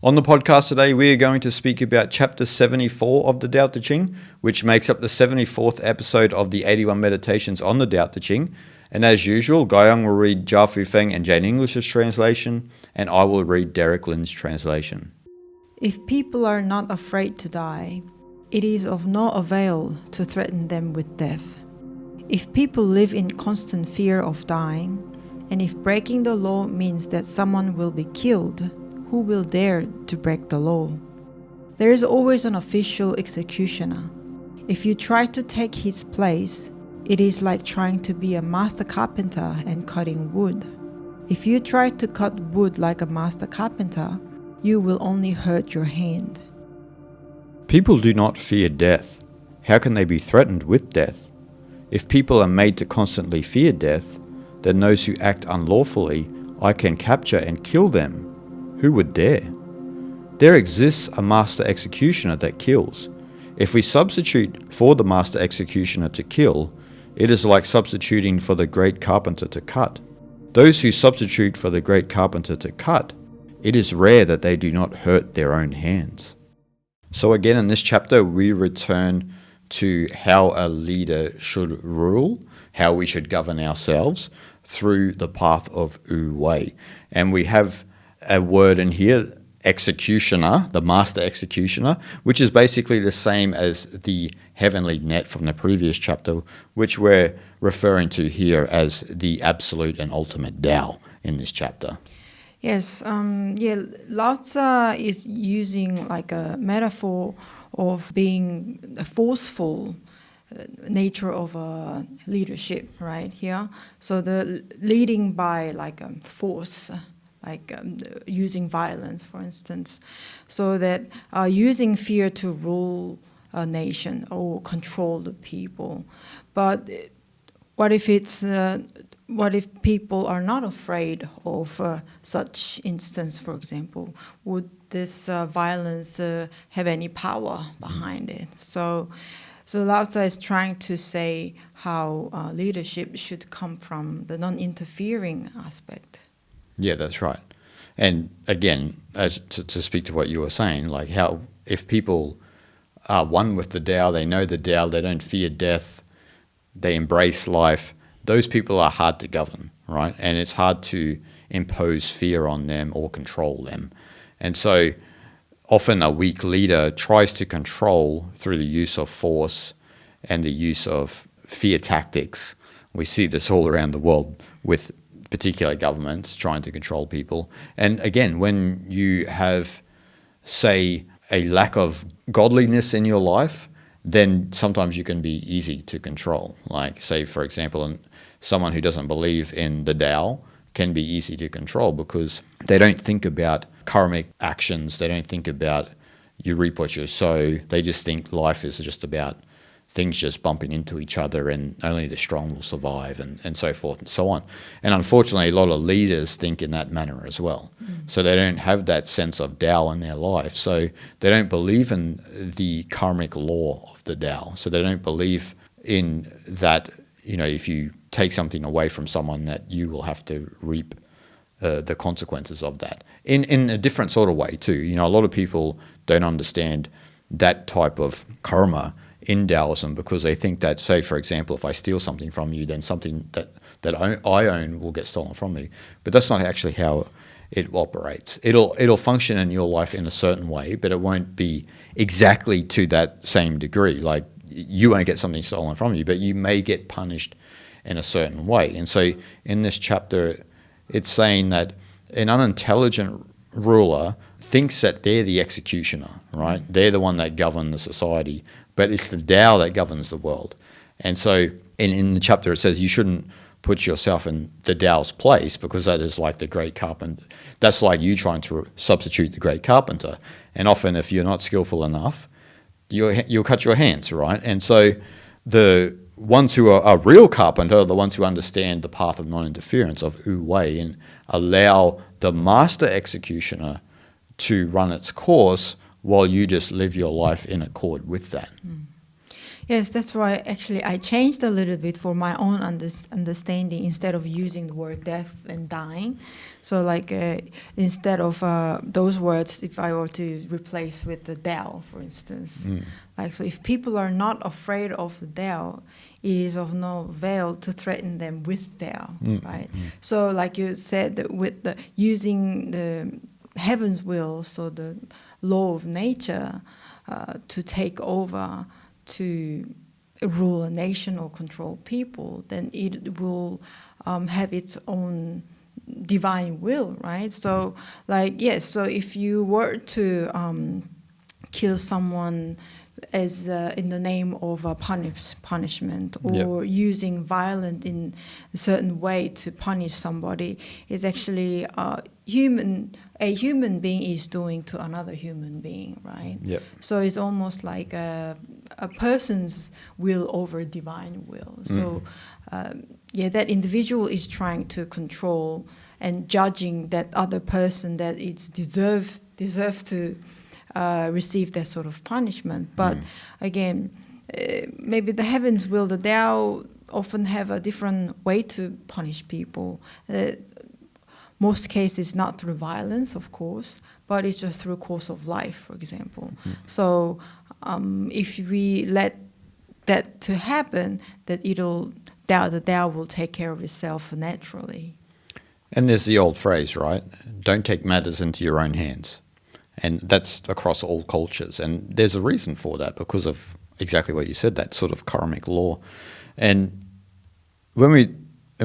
On the podcast today, we are going to speak about Chapter 74 of the Tao Te Ching, which makes up the 74th episode of the 81 Meditations on the Tao Te Ching. And as usual, Guiyang will read Jia Fu Feng and Jane English's translation, and I will read Derek Lin's translation. If people are not afraid to die, it is of no avail to threaten them with death. If people live in constant fear of dying, and if breaking the law means that someone will be killed, who will dare to break the law? There is always an official executioner. If you try to take his place, it is like trying to be a master carpenter and cutting wood. If you try to cut wood like a master carpenter, you will only hurt your hand. People do not fear death. How can they be threatened with death? If people are made to constantly fear death, then those who act unlawfully, I can capture and kill them. Who would dare? There exists a master executioner that kills. If we substitute for the master executioner to kill, it is like substituting for the great carpenter to cut. Those who substitute for the great carpenter to cut, it is rare that they do not hurt their own hands. So again, in this chapter, we return to how a leader should rule, how we should govern ourselves through the path of Wu Wei. And we have a word in here, executioner, the master executioner, which is basically the same as the heavenly net from the previous chapter, which we're referring to here as the absolute and ultimate Tao in this chapter. Yes, Lao Tzu is using like a metaphor of being a forceful nature of leadership, right here. So the leading by like force, like using violence, for instance, so that using fear to rule a nation or control the people. But what if people are not afraid of such instance, for example? Would this violence have any power behind it? So Lao Tzu is trying to say how leadership should come from the non-interfering aspect. Yeah, that's right. And again, as to speak to what you were saying, like how if people are one with the Tao, they know the Tao, they don't fear death, they embrace life, those people are hard to govern, right? And it's hard to impose fear on them or control them. And so often a weak leader tries to control through the use of force and the use of fear tactics. We see this all around the world with particular governments trying to control people. And again, when you have, say, a lack of godliness in your life, then sometimes you can be easy to control. Like, say, for example, someone who doesn't believe in the Tao can be easy to control because they don't think about karmic actions. They don't think about you reap what you sow. They just think life is just about things just bumping into each other and only the strong will survive and so forth and so on. And unfortunately, a lot of leaders think in that manner as well. So they don't have that sense of Tao in their life. So they don't believe in the karmic law of the Tao. So they don't believe in that, you know, if you take something away from someone that you will have to reap the consequences of that. In a different sort of way too. You know, a lot of people don't understand that type of karma in Taoism because they think that, say, for example, if I steal something from you, then something that I own will get stolen from me. But that's not actually how it operates. It'll function in your life in a certain way, but it won't be exactly to that same degree. Like, you won't get something stolen from you, but you may get punished in a certain way. And so in this chapter, it's saying that an unintelligent ruler thinks that they're the executioner, right? They're the one that govern the society, but it's the Tao that governs the world. And so in the chapter it says you shouldn't put yourself in the Tao's place because that is like the great carpenter. That's like you trying to substitute the great carpenter. And often if you're not skillful enough, you'll cut your hands, right? And so the ones who are a real carpenter are the ones who understand the path of non-interference, of Wu Wei, and allow the master executioner to run its course while you just live your life in accord with that. Yes, that's why actually I changed a little bit for my own understanding instead of using the word death and dying. So like instead of those words, if I were to replace with the Tao, for instance, like so if people are not afraid of the Tao, it is of no avail to threaten them with Tao, right? So like you said, that with the using the heaven's will, so the law of nature, to take over, to rule a nation or control people, then it will have its own divine will, right? So, like, yes, so if you were to kill someone as in the name of a punishment, or using violence in a certain way to punish somebody, is actually a human being is doing to another human being, right? Yep. So it's almost like a person's will over divine will. So that individual is trying to control and judging that other person that it's deserve to receive that sort of punishment. But again, maybe the heavens will, the Tao often have a different way to punish people. Most cases not through violence, of course, but it's just through course of life, for example. So if we let that to happen, that the Tao will take care of itself naturally. And there's the old phrase, right? Don't take matters into your own hands. And that's across all cultures. And there's a reason for that, because of exactly what you said, that sort of karmic law. And we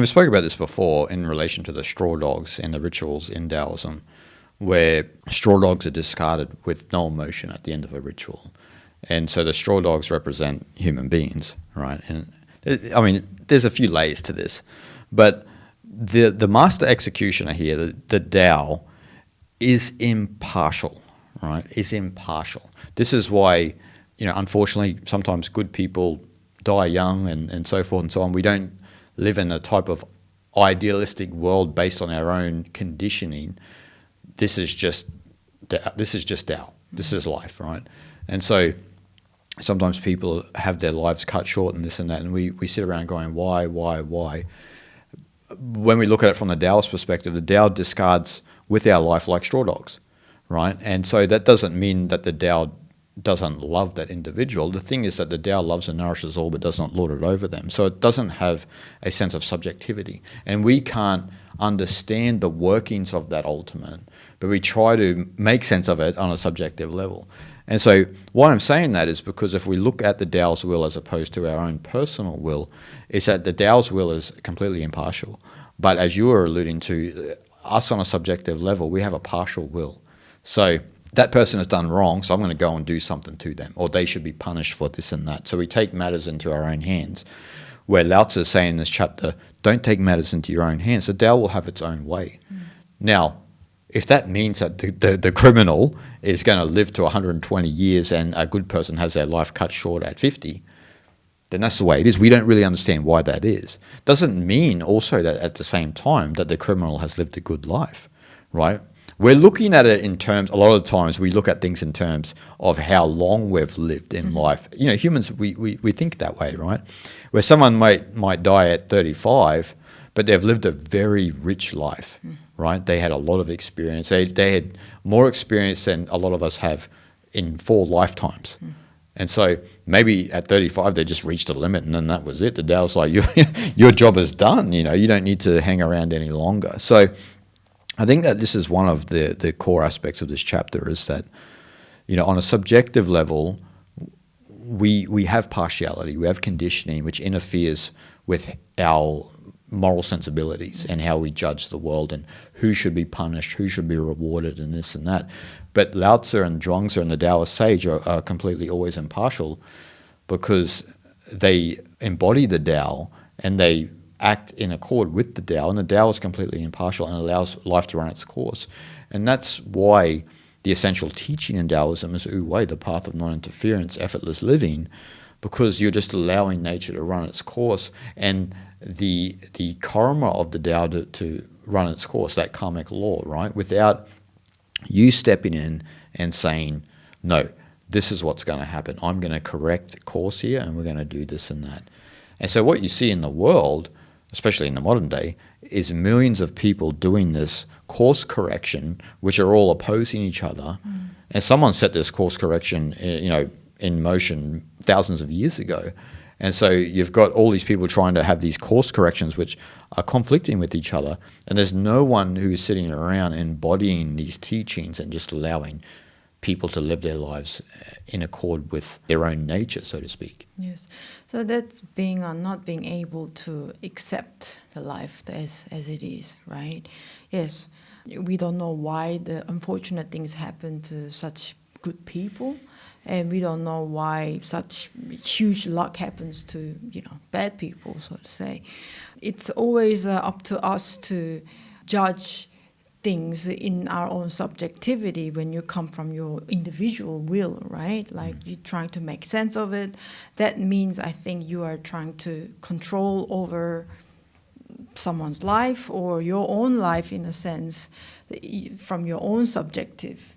spoke about this before in relation to the straw dogs and the rituals in Taoism, where straw dogs are discarded with no emotion at the end of a ritual. And so the straw dogs represent human beings, right? And I mean, there's a few layers to this. But the master executioner here, the Tao, is impartial, right? Is impartial. This is why, unfortunately, sometimes good people die young and so forth and so on. We don't live in a type of idealistic world based on our own conditioning. This is just Tao. This is life, right? And so sometimes people have their lives cut short and this and that, and we sit around going, why? When we look at it from the Taoist perspective, the Tao discards with our life like straw dogs, right? And so that doesn't mean that the Tao doesn't love that individual. The thing is that the Tao loves and nourishes all but does not lord it over them. So it doesn't have a sense of subjectivity. And we can't understand the workings of that ultimate, but we try to make sense of it on a subjective level. And so why I'm saying that is because if we look at the Tao's will as opposed to our own personal will, is that the Tao's will is completely impartial. But as you were alluding to, us on a subjective level, we have a partial will. So that person has done wrong, so I'm going to go and do something to them, or they should be punished for this and that. So we take matters into our own hands. Where Lao Tzu is saying in this chapter, don't take matters into your own hands. The Tao will have its own way. Now, if that means that the criminal is going to live to 120 years and a good person has their life cut short at 50, then that's the way it is. We don't really understand why that is. Doesn't mean also that at the same time that the criminal has lived a good life, right? We're looking at it in terms, a lot of the times we look at things in terms of how long we've lived in life. Humans, we think that way, right? Where someone might die at 35, but they've lived a very rich life, right? They had a lot of experience. They had more experience than a lot of us have in 4 lifetimes. And so maybe at 35 they just reached a limit and then that was it. The Tao's like, your job is done, you don't need to hang around any longer. So I think that this is one of the core aspects of this chapter, is that, on a subjective level, we have partiality, we have conditioning, which interferes with our moral sensibilities and how we judge the world and who should be punished, who should be rewarded, and this and that. But Lao Tzu and Zhuangzi and the Taoist sage are completely always impartial, because they embody the Tao and they act in accord with the Tao, and the Tao is completely impartial and allows life to run its course. And that's why the essential teaching in Taoism is Wu Wei, the path of non-interference, effortless living, because you're just allowing nature to run its course, and the karma of the Tao to run its course, that karmic law, right? Without you stepping in and saying, no, this is what's going to happen. I'm going to correct course here, and we're going to do this and that. And so what you see in the world, especially in the modern day, is millions of people doing this course correction, which are all opposing each other. And someone set this course correction, in motion thousands of years ago. And so you've got all these people trying to have these course corrections which are conflicting with each other. And there's no one who's sitting around embodying these teachings and just allowing people to live their lives in accord with their own nature, so to speak. Yes. So that's being or not being able to accept the life as it is, right? Yes. We don't know why the unfortunate things happen to such good people. And we don't know why such huge luck happens to, bad people, so to say. It's always up to us to judge things in our own subjectivity when you come from your individual will, right? Like you're trying to make sense of it. That means I think you are trying to control over someone's life or your own life in a sense from your own subjective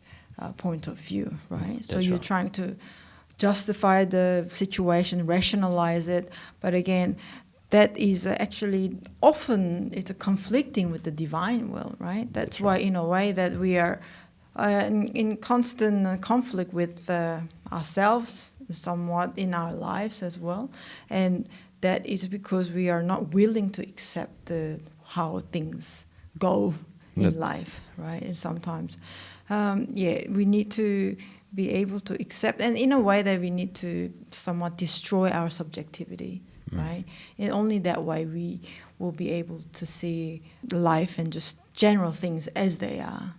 point of view, right? So you're trying to justify the situation, rationalize it, but again, that is actually often it's conflicting with the divine will, right? That's why, in a way, that we are in constant conflict with ourselves, somewhat in our lives as well, and that is because we are not willing to accept how things go in life, right? And sometimes, we need to be able to accept, and in a way that we need to somewhat destroy our subjectivity, right? And only that way we will be able to see life and just general things as they are.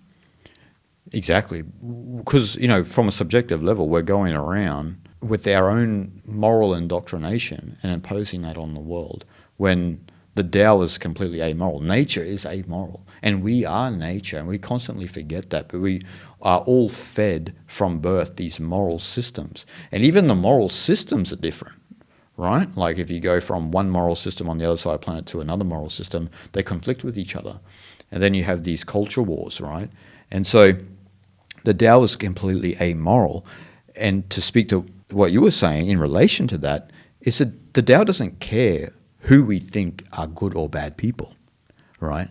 Exactly. Because, from a subjective level, we're going around with our own moral indoctrination and imposing that on the world when the Tao is completely amoral. Nature is amoral. And we are nature, and we constantly forget that. But we are all fed from birth these moral systems. And even the moral systems are different, right? Like if you go from one moral system on the other side of the planet to another moral system, they conflict with each other. And then you have these culture wars, right? And so the Tao is completely amoral. And to speak to what you were saying in relation to that, is that the Tao doesn't care who we think are good or bad people, right?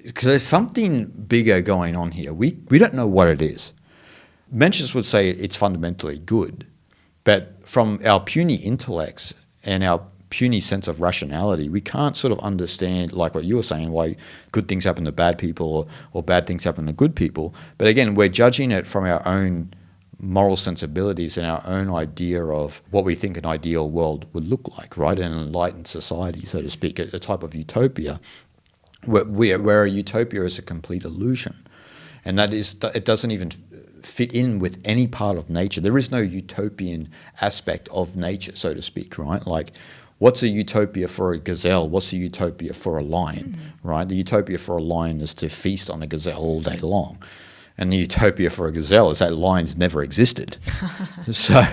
Because there's something bigger going on here. We don't know what it is. Mencius would say it's fundamentally good, but from our puny intellects and our puny sense of rationality, we can't sort of understand, like what you were saying, why good things happen to bad people or bad things happen to good people. But again, we're judging it from our own moral sensibilities and our own idea of what we think an ideal world would look like, right? An enlightened society, so to speak, a type of utopia, where a utopia is a complete illusion. And that is, it doesn't even fit in with any part of nature. There is no utopian aspect of nature, so to speak, right? Like, what's a utopia for a gazelle? What's a utopia for a lion, right? The utopia for a lion is to feast on a gazelle all day long. And the utopia for a gazelle is that lions never existed. So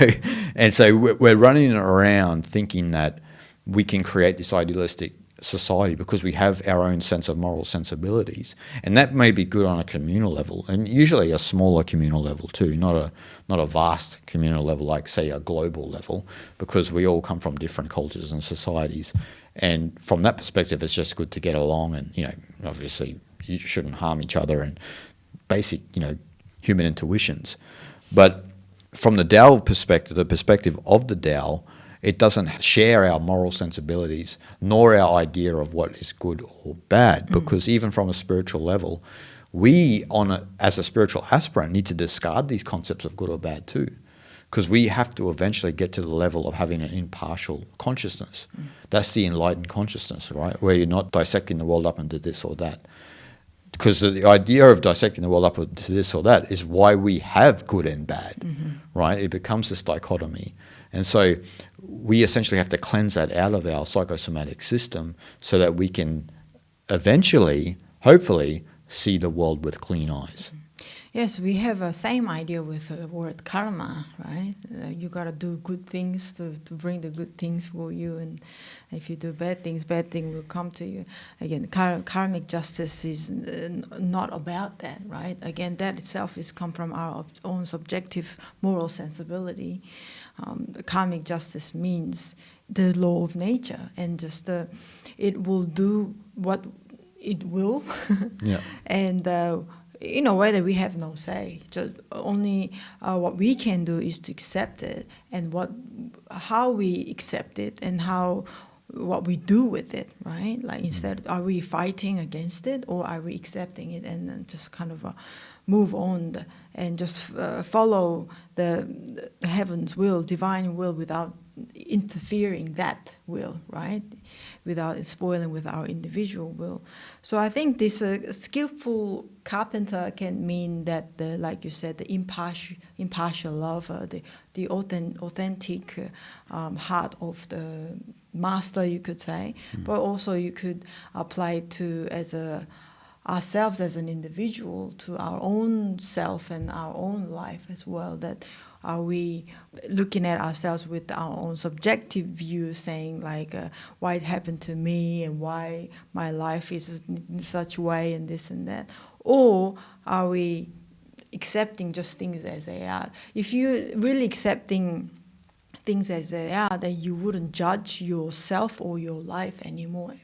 we're running around thinking that we can create this idealistic society because we have our own sense of moral sensibilities. And that may be good on a communal level, and usually a smaller communal level too, not a vast communal level like, say, a global level, because we all come from different cultures and societies. And from that perspective, it's just good to get along and, obviously you shouldn't harm each other and basic, human intuitions. But from the Tao perspective, the perspective of the Tao, it doesn't share our moral sensibilities nor our idea of what is good or bad, because even from a spiritual level, we, as a spiritual aspirant, need to discard these concepts of good or bad too, because we have to eventually get to the level of having an impartial consciousness. That's the enlightened consciousness, right? Where you're not dissecting the world up into this or that. Because the idea of dissecting the world up into this or that is why we have good and bad, right? It becomes this dichotomy. And so we essentially have to cleanse that out of our psychosomatic system so that we can eventually, hopefully, see the world with clean eyes. Yes, we have the same idea with the word karma, right? You gotta do good things to bring the good things for you, and if you do bad things will come to you. Again, karmic justice is not about that, right? Again, that itself is come from our own subjective moral sensibility. Karmic justice means the law of nature, and just it will do what it will, Yeah. and in a way that we have no say. Just only what we can do is to accept it, and how we accept it, and what we do with it, right? Like instead, are we fighting against it, or are we accepting it and then just kind of move on and just follow the heaven's will, divine will, without interfering that will, right? Without it spoiling with our individual will. So I think this skillful carpenter can mean that, like you said, the impartial love, the authentic heart of the master, you could say. But also you could apply it to ourselves as an individual, to our own self and our own life as well. That are we looking at ourselves with our own subjective view, saying like, why it happened to me and why my life is in such a way and this and that? Or are we accepting just things as they are? If you're really accepting things as they are, then you wouldn't judge yourself or your life anymore.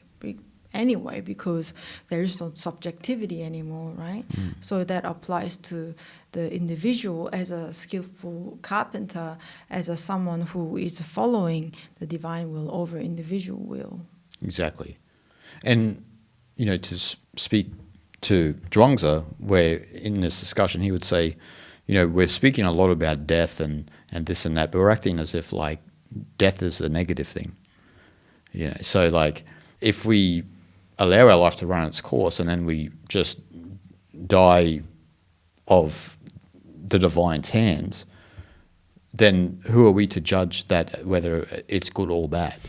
Anyway, because there is no subjectivity anymore, right? So that applies to the individual as a skillful carpenter, as someone who is following the divine will over individual will. Exactly. And, to speak to Zhuangzi, where in this discussion he would say, we're speaking a lot about death and this and that, but we're acting as if like death is a negative thing. So like if we allow our life to run its course and then we just die of the divine's hands, then who are we to judge that whether it's good or bad?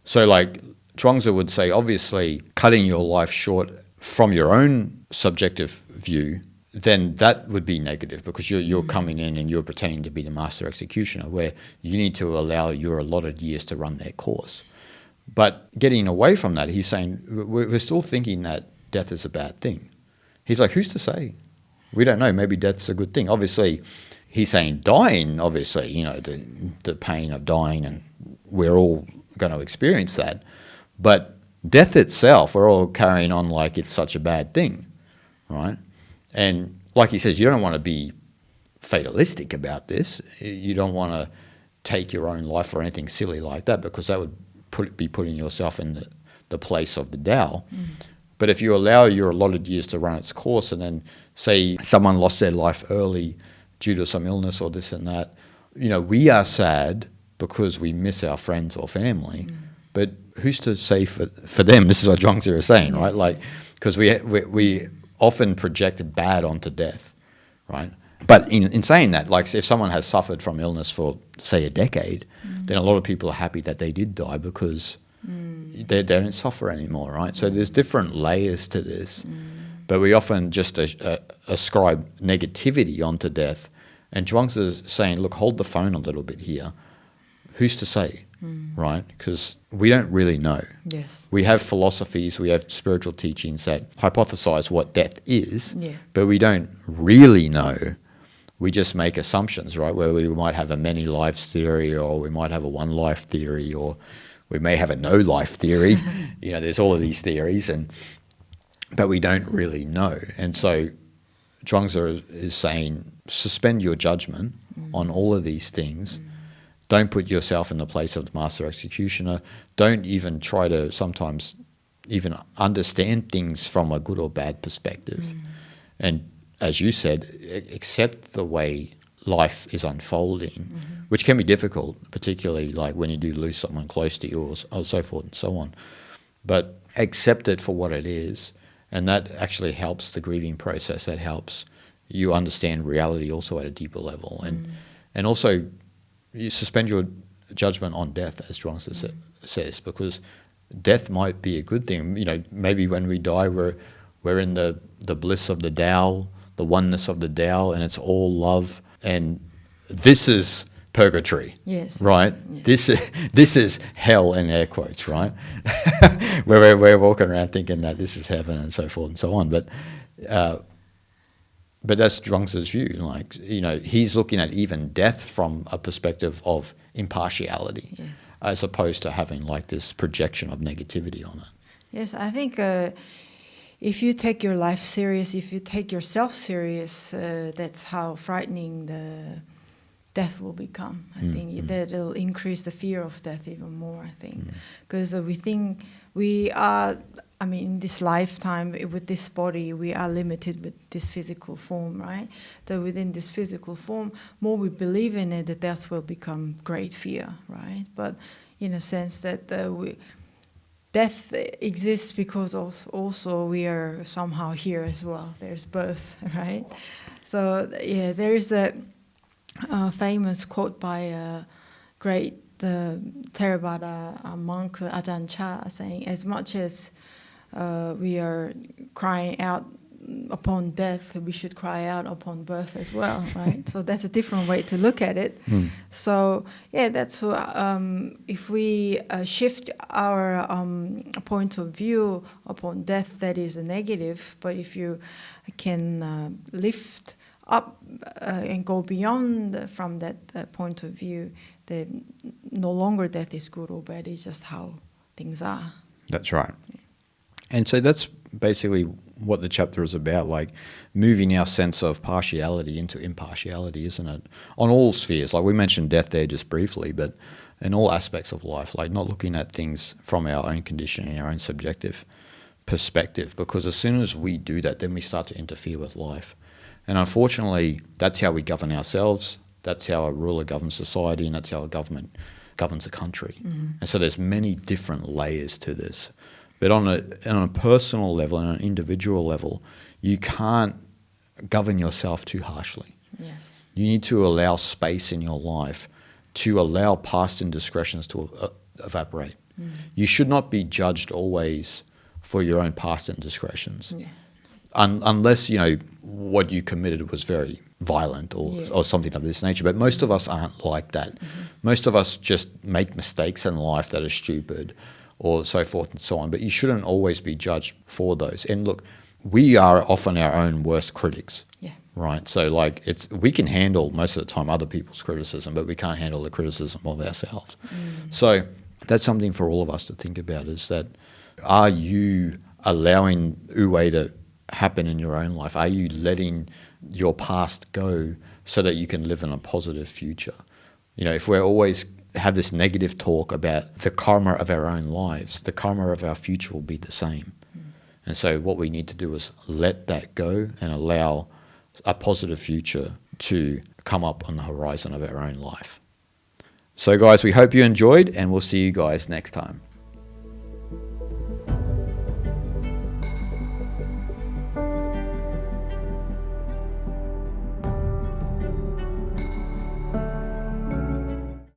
So like Zhuangzi would say, obviously cutting your life short from your own subjective view, then that would be negative, because you're coming in and you're pretending to be the master executioner, where you need to allow your allotted years to run their course. But getting away from that, he's saying we're still thinking that death is a bad thing. He's like, who's to say? We don't know. Maybe death's a good thing. Obviously, he's saying dying, obviously, the pain of dying, and we're all going to experience that. But death itself, we're all carrying on like it's such a bad thing, right? And like he says, you don't want to be fatalistic about this. You don't want to take your own life or anything silly like that, because that would be putting yourself in the place of the Tao. But if you allow your allotted years to run its course, and then say someone lost their life early due to some illness or this and that, we are sad because we miss our friends or family. But who's to say for them? This is what Zhuangzi is saying, right? Like, because we often project bad onto death, right? But in saying that, like if someone has suffered from illness for, say, a decade, then a lot of people are happy that they did die, because they don't suffer anymore, right? So there's different layers to this. But we often just ascribe negativity onto death. And Zhuangzi is saying, look, hold the phone a little bit here. Who's to say, right? Because we don't really know. Yes. We have philosophies, we have spiritual teachings that hypothesize what death is, but we don't really know. We just make assumptions, right? Where we might have a many lives theory, or we might have a one life theory, or we may have a no life theory. There's all of these theories, but we don't really know. And so Zhuangzi is saying, suspend your judgment on all of these things. Don't put yourself in the place of the master executioner. Don't even try to sometimes even understand things from a good or bad perspective. And as you said, accept the way life is unfolding, which can be difficult, particularly like when you do lose someone close to you, or so forth and so on. But accept it for what it is, and that actually helps the grieving process. That helps you understand reality also at a deeper level. And also, you suspend your judgment on death, as Zhuangzi says, because death might be a good thing. Maybe when we die, we're in the bliss of the Tao, the oneness of the Tao, and it's all love, and this is purgatory. Yes. Right? Yes. This is hell in air quotes, right? where we're walking around thinking that this is heaven and so forth and so on. But that's Zhuangzi's view. Like, he's looking at even death from a perspective of impartiality, as opposed to having like this projection of negativity on it. Yes, I think if you take your life serious, if you take yourself serious, that's how frightening the death will become. I think that it'll increase the fear of death even more, I think. Because we think we are, in this lifetime, with this body, we are limited with this physical form, right? So within this physical form, more we believe in it, the death will become great fear, right? But in a sense that death exists because also we are somehow here as well. There's birth, right? So there is a famous quote by a great Theravada monk, Ajahn Chah, saying, as much as we are crying out upon death, we should cry out upon birth as well, right? So that's a different way to look at it. So that's if we shift our point of view upon death, that is a negative. But if you can lift up and go beyond from that point of view, then no longer death is good or bad. It's just how things are. That's right. And so that's basically what the chapter is about, like moving our sense of partiality into impartiality, isn't it? On all spheres. Like we mentioned death there just briefly, but in all aspects of life, like not looking at things from our own conditioning, our own subjective perspective, because as soon as we do that, then we start to interfere with life. And unfortunately, that's how we govern ourselves, that's how a ruler governs society, and that's how a government governs a country. And so there's many different layers to this. But on a personal level, on an individual level, you can't govern yourself too harshly. Yes. You need to allow space in your life to allow past indiscretions to evaporate. You should not be judged always for your own past indiscretions. Unless, what you committed was very violent or something of this nature. But most of us aren't like that. Most of us just make mistakes in life that are stupid, or so forth and so on. But you shouldn't always be judged for those. And look, we are often our own worst critics, right? So like we can handle most of the time other people's criticism, but we can't handle the criticism of ourselves. So that's something for all of us to think about, is that are you allowing wu-wei to happen in your own life? Are you letting your past go so that you can live in a positive future? If we're always have this negative talk about the karma of our own lives, the karma of our future will be the same. And so what we need to do is let that go and allow a positive future to come up on the horizon of our own life. So guys, we hope you enjoyed, and we'll see you guys next time.